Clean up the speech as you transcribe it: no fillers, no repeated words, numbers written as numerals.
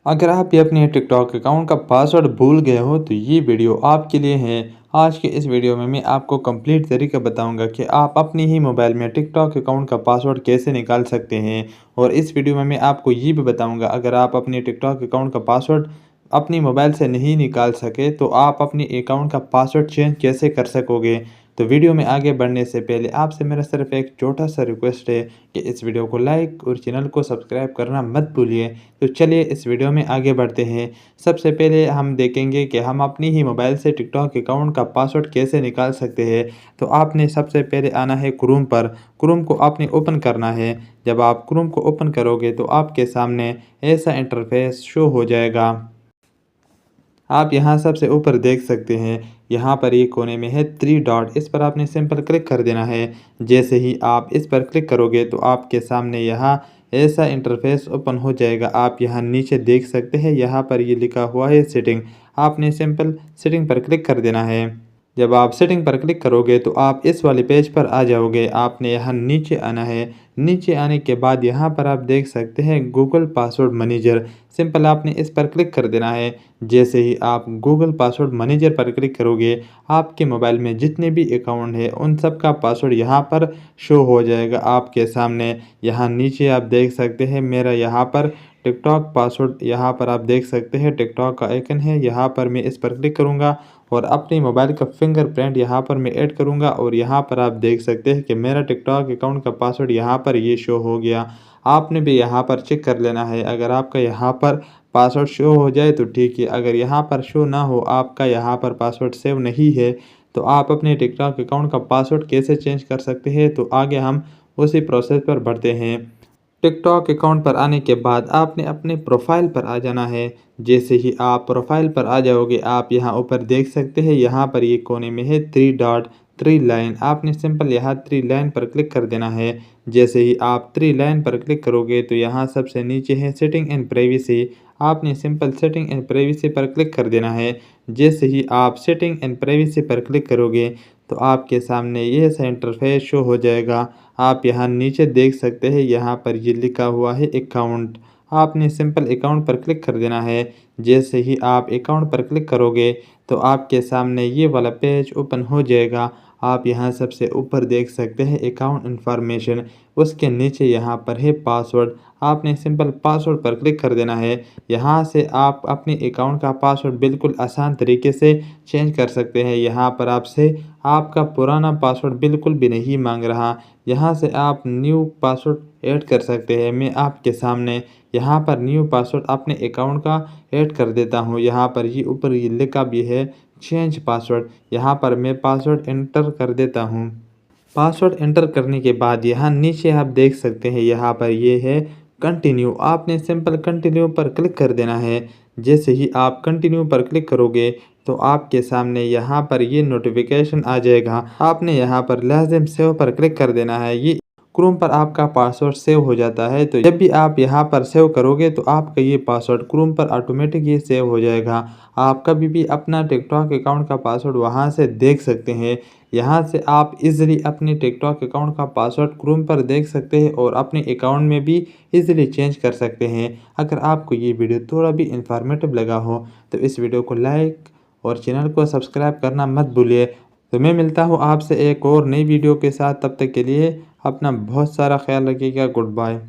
अगर आप भी अपने टिकटॉक अकाउंट का पासवर्ड भूल गए हो तो ये वीडियो आपके लिए है। आज के इस वीडियो में मैं आपको कंप्लीट तरीका बताऊंगा कि आप अपनी ही मोबाइल में टिकटॉक अकाउंट का पासवर्ड कैसे निकाल सकते हैं। और इस वीडियो में मैं आपको ये भी बताऊंगा, अगर आप अपने टिकटॉक अकाउंट का पासवर्ड अपनी मोबाइल से नहीं निकाल सके तो आप अपनी अकाउंट का पासवर्ड चेंज कैसे कर सकोगे। तो वीडियो में आगे बढ़ने से पहले आपसे मेरा सिर्फ एक छोटा सा रिक्वेस्ट है कि इस वीडियो को लाइक और चैनल को सब्सक्राइब करना मत भूलिए। तो चलिए इस वीडियो में आगे बढ़ते हैं। सबसे पहले हम देखेंगे कि हम अपनी ही मोबाइल से टिकटॉक अकाउंट का पासवर्ड कैसे निकाल सकते हैं। तो आपने सबसे पहले आना है क्रोम पर। क्रोम को आपने ओपन करना है। जब आप क्रोम को ओपन करोगे तो आपके सामने ऐसा इंटरफेस शो हो जाएगा। आप यहाँ सबसे ऊपर देख सकते हैं, यहाँ पर ये कोने में है 3 डॉट, इस पर आपने सिंपल क्लिक कर देना है। जैसे ही आप इस पर क्लिक करोगे तो आपके सामने यहाँ ऐसा इंटरफेस ओपन हो जाएगा। आप यहाँ नीचे देख सकते हैं, यहाँ पर ये लिखा हुआ है सेटिंग। आपने सिंपल सेटिंग पर क्लिक कर देना है। जब आप सेटिंग पर क्लिक करोगे तो आप इस वाले पेज पर आ जाओगे। आपने यहाँ नीचे आना है। नीचे आने के बाद यहाँ पर आप देख सकते हैं गूगल पासवर्ड मैनेजर। सिंपल आपने इस पर क्लिक कर देना है। जैसे ही आप गूगल पासवर्ड मैनेजर पर क्लिक करोगे, आपके मोबाइल में जितने भी अकाउंट है उन सब का पासवर्ड यहाँ पर शो हो जाएगा आपके सामने। यहाँ नीचे आप देख सकते हैं मेरा यहाँ पर टिकटॉक पासवर्ड, यहाँ पर आप देख सकते हैं टिकटॉक का आइकन है। यहाँ पर मैं इस पर क्लिक करूँगा और अपनी मोबाइल का फिंगरप्रिंट यहाँ पर मैं ऐड करूँगा और यहाँ पर आप देख सकते हैं कि मेरा टिकटॉक अकाउंट का पासवर्ड यहाँ पर ये शो हो गया। आपने भी यहाँ पर चेक कर लेना है। अगर आपका यहाँ पर पासवर्ड शो हो जाए तो ठीक है, अगर यहाँ पर शो ना हो, आपका यहाँ पर पासवर्ड सेव नहीं है, तो आप अपने टिकटॉक अकाउंट का पासवर्ड कैसे चेंज कर सकते हैं। तो आगे हम उसी प्रोसेस पर बढ़ते हैं। टिकटॉक अकाउंट पर आने के बाद आपने अपने प्रोफाइल पर आ जाना है। जैसे ही आप प्रोफाइल पर आ जाओगे, आप यहाँ ऊपर देख सकते हैं, यहाँ पर ये कोने में है 3 डॉट 3 लाइन। आपने सिंपल यहाँ 3 लाइन पर क्लिक कर देना है। जैसे ही आप 3 लाइन पर क्लिक करोगे तो यहाँ सबसे नीचे है सेटिंग एंड प्राइवेसी। आपने सिंपल सेटिंग एंड प्राइवेसी पर क्लिक कर देना है। जैसे ही आप सेटिंग एंड प्राइवेसी पर क्लिक करोगे तो आपके सामने ये सा इंटरफेस शो हो जाएगा। आप यहाँ नीचे देख सकते हैं, यहाँ पर ये लिखा हुआ है अकाउंट। आपने सिंपल अकाउंट पर क्लिक कर देना है। जैसे ही आप अकाउंट पर क्लिक करोगे तो आपके सामने ये वाला पेज ओपन हो जाएगा। आप यहाँ सबसे ऊपर देख सकते हैं अकाउंट इन्फॉर्मेशन, उसके नीचे यहाँ पर है पासवर्ड। आपने सिंपल पासवर्ड पर क्लिक कर देना है। यहाँ से आप अपने अकाउंट का पासवर्ड बिल्कुल आसान तरीके से चेंज कर सकते हैं। यहाँ पर आपसे आपका पुराना पासवर्ड बिल्कुल भी नहीं मांग रहा। यहाँ से आप न्यू पासवर्ड ऐड कर सकते हैं। मैं आपके सामने यहाँ पर न्यू पासवर्ड अपने अकाउंट का ऐड कर देता हूँ। यहाँ पर ये ऊपर ये लिखा भी है चेंज पासवर्ड। यहाँ पर मैं पासवर्ड एंटर कर देता हूँ। पासवर्ड एंटर करने के बाद यहाँ नीचे आप देख सकते हैं, यहाँ पर ये है कंटिन्यू। आपने सिंपल कंटिन्यू पर क्लिक कर देना है। जैसे ही आप कंटिन्यू पर क्लिक करोगे तो आपके सामने यहाँ पर ये नोटिफिकेशन आ जाएगा। आपने यहाँ पर लाजिम सेव पर क्लिक कर देना है। ये क्रोम पर आपका पासवर्ड सेव हो जाता है। तो जब भी आप यहाँ पर सेव करोगे तो आपका ये पासवर्ड क्रोम पर ऑटोमेटिक ये सेव हो जाएगा। आप कभी भी अपना टिकटॉक अकाउंट का पासवर्ड वहाँ से देख सकते हैं। यहाँ से आप इजीली अपने टिकटॉक अकाउंट का पासवर्ड क्रोम पर देख सकते हैं और अपने अकाउंट में भी इजीली चेंज कर सकते हैं। अगर आपको ये वीडियो थोड़ा भी इंफॉर्मेटिव लगा हो तो इस वीडियो को लाइक और चैनल को सब्सक्राइब करना मत भूलिए। तो मैं मिलता हूँ आपसे एक और नई वीडियो के साथ। तब तक के लिए अपना बहुत सारा ख्याल रखिएगा। Good bye.